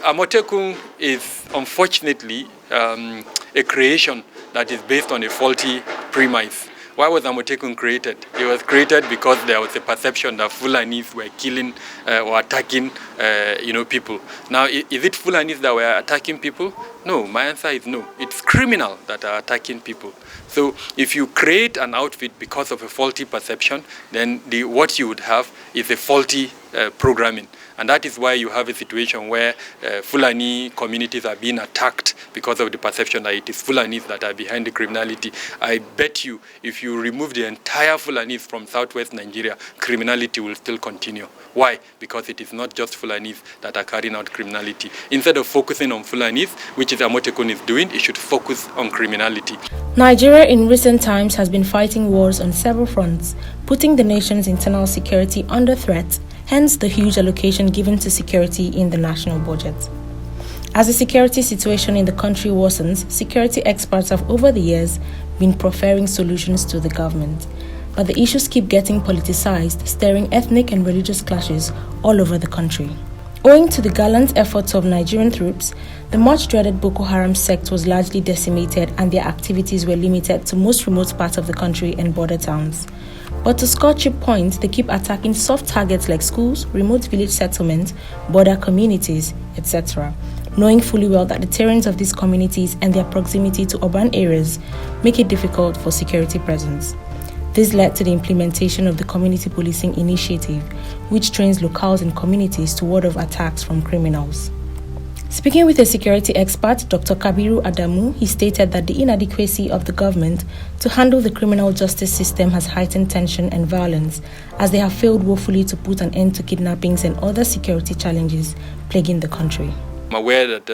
Amotekun is unfortunately a creation that is based on a faulty premise. Why was Amotekun created? It was created because there was a perception that Fulanis were killing or attacking people. Now, is it Fulanis that were attacking people? No, my answer is no. It's criminals that are attacking people. So if you create an outfit because of a faulty perception, then what you would have is a faulty programming. And that is why you have a situation where Fulani communities are being attacked because of the perception that it is Fulanis that are behind the criminality. I bet you, if you remove the entire Fulanis from southwest Nigeria, criminality will still continue. Why? Because it is not just Fulanis that are carrying out criminality. Instead of focusing on Fulanis, which is Amotekun is doing, it should focus on criminality. Nigeria in recent times has been fighting wars on several fronts, putting the nation's internal security under threat. Hence the huge allocation given to security in the national budget. As the security situation in the country worsens, security experts have over the years been proffering solutions to the government. But the issues keep getting politicized, stirring ethnic and religious clashes all over the country. Owing to the gallant efforts of Nigerian troops, the much dreaded Boko Haram sect was largely decimated and their activities were limited to most remote parts of the country and border towns. But to score cheap points, they keep attacking soft targets like schools, remote village settlements, border communities, etc., knowing fully well that the terrains of these communities and their proximity to urban areas make it difficult for security presence. This led to the implementation of the Community Policing Initiative, which trains locals and communities to ward off attacks from criminals. Speaking with a security expert, Dr. Kabiru Adamu, he stated that the inadequacy of the government to handle the criminal justice system has heightened tension and violence, as they have failed woefully to put an end to kidnappings and other security challenges plaguing the country. I'm aware that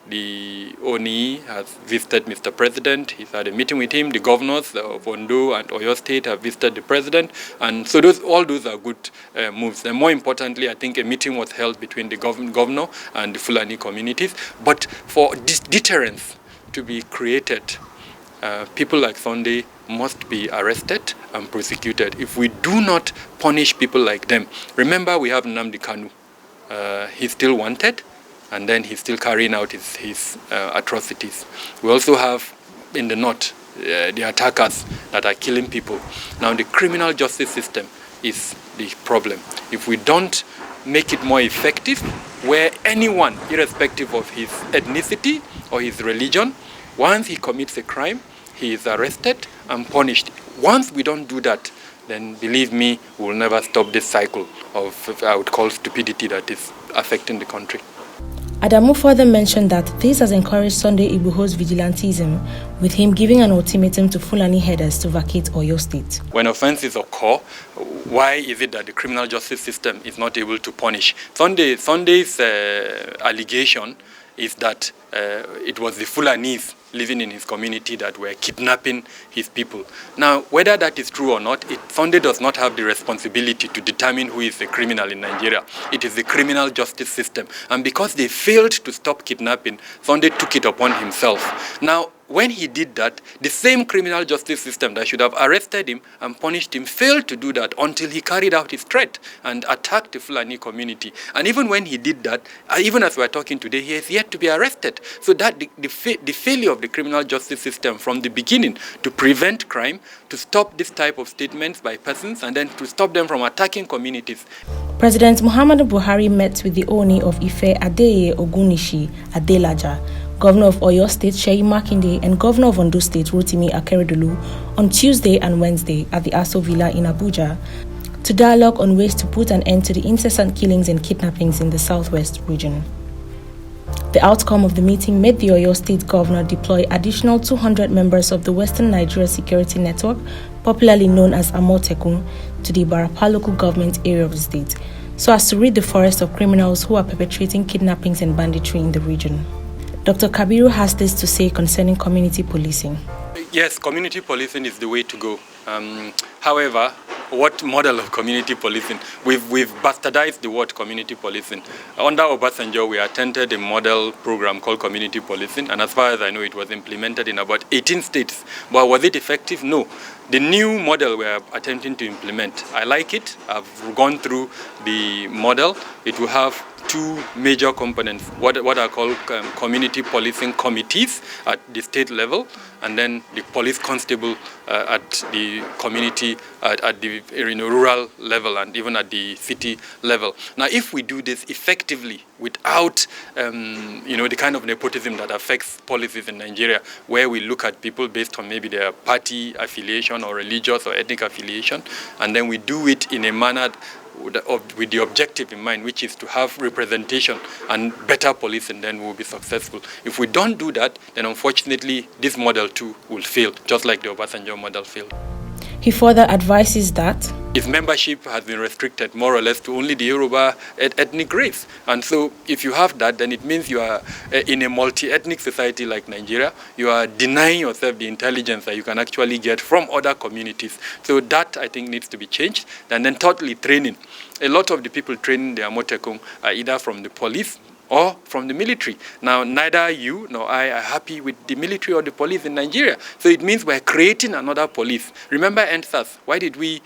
the ONI has visited Mr. President. He's had a meeting with him. The governors of Ondo and Oyo State have visited the president. And so all those are good moves. And more importantly, I think a meeting was held between the governor and the Fulani communities. But for this deterrence to be created, people like Sunday must be arrested and prosecuted. If we do not punish people like them, remember we have Nnamdi Kanu. He's still wanted. And then he's still carrying out his atrocities. We also have in the north the attackers that are killing people. Now the criminal justice system is the problem. If we don't make it more effective, where anyone, irrespective of his ethnicity or his religion, once he commits a crime, he is arrested and punished. Once we don't do that, then believe me, we'll never stop this cycle of, I would call, stupidity that is affecting the country. Adamu further mentioned that this has encouraged Sunday Igboho's vigilantism, with him giving an ultimatum to Fulani headers to vacate Oyo State. When offenses occur, why is it that the criminal justice system is not able to punish? Sunday's allegation is that it was the Fulanis living in his community that were kidnapping his people. Now, whether that is true or not, Sunday does not have the responsibility to determine who is a criminal in Nigeria. It is the criminal justice system. And because they failed to stop kidnapping, Sunday took it upon himself. Now, when he did that, the same criminal justice system that should have arrested him and punished him failed to do that until he carried out his threat and attacked the Fulani community. And even when he did that, even as we're talking today, he is yet to be arrested. So that the failure of the criminal justice system from the beginning to prevent crime, to stop this type of statements by persons, and then to stop them from attacking communities. President Muhammadu Buhari met with the Oni of Ife Adeye Ogunishi Adelaja, Governor of Oyo State Seyi Makinde, and Governor of Ondo State Rotimi Akeredolu on Tuesday and Wednesday at the Aso Villa in Abuja to dialogue on ways to put an end to the incessant killings and kidnappings in the southwest region. The outcome of the meeting made the Oyo State Governor deploy additional 200 members of the Western Nigeria Security Network, popularly known as Amotekun, to the Ibarapa local government area of the state, so as to rid the forest of criminals who are perpetrating kidnappings and banditry in the region. Dr. Kabiru has this to say concerning community policing. Yes, community policing is the way to go. However, what model of community policing? We've bastardized the word community policing. Under Obasanjo, we attended a model program called community policing, and as far as I know, it was implemented in about 18 states. But was it effective? No. The new model we are attempting to implement, I like it. I've gone through the model. It will have two major components, what are called community policing committees at the state level, and then the police constable at the community, at the rural level, and even at the city level. Now, if we do this effectively without the kind of nepotism that affects policies in Nigeria, where we look at people based on maybe their party affiliation or religious or ethnic affiliation, and then we do it in a manner with the objective in mind, which is to have representation and better policing, then we'll be successful. If we don't do that, then unfortunately this model too will fail, just like the Obasanjo model failed. He further advises that its membership has been restricted more or less to only the Yoruba ethnic race. And so if you have that, then it means you are in a multi-ethnic society like Nigeria, you are denying yourself the intelligence that you can actually get from other communities. So that, I think, needs to be changed. And then thirdly, training. A lot of the people training the Amotekun are either from the police or from the military. Now, neither you nor I are happy with the military or the police in Nigeria. So it means we're creating another police. Remember NSAS? Why did we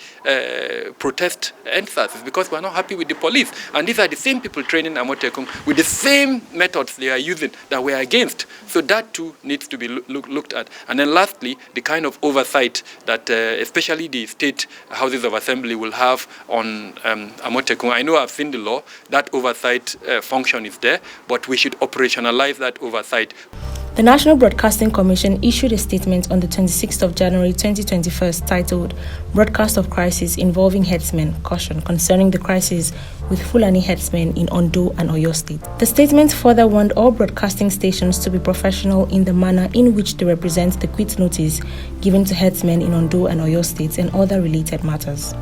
protest NSAS? It's because we're not happy with the police. And these are the same people training Amotekun with the same methods they are using that we're against. So that too needs to be looked at. And then lastly, the kind of oversight that especially the state houses of assembly will have on Amotekun. I know I've seen the law. That oversight function is there, but we should operationalize that oversight. The National Broadcasting Commission issued a statement on the 26th of January 2021 titled Broadcast of Crisis Involving Herdsmen, Caution Concerning the Crisis with Fulani Herdsmen in Ondo and Oyo State. The statement further warned all broadcasting stations to be professional in the manner in which they represent the quit notice given to herdsmen in Ondo and Oyo States and other related matters.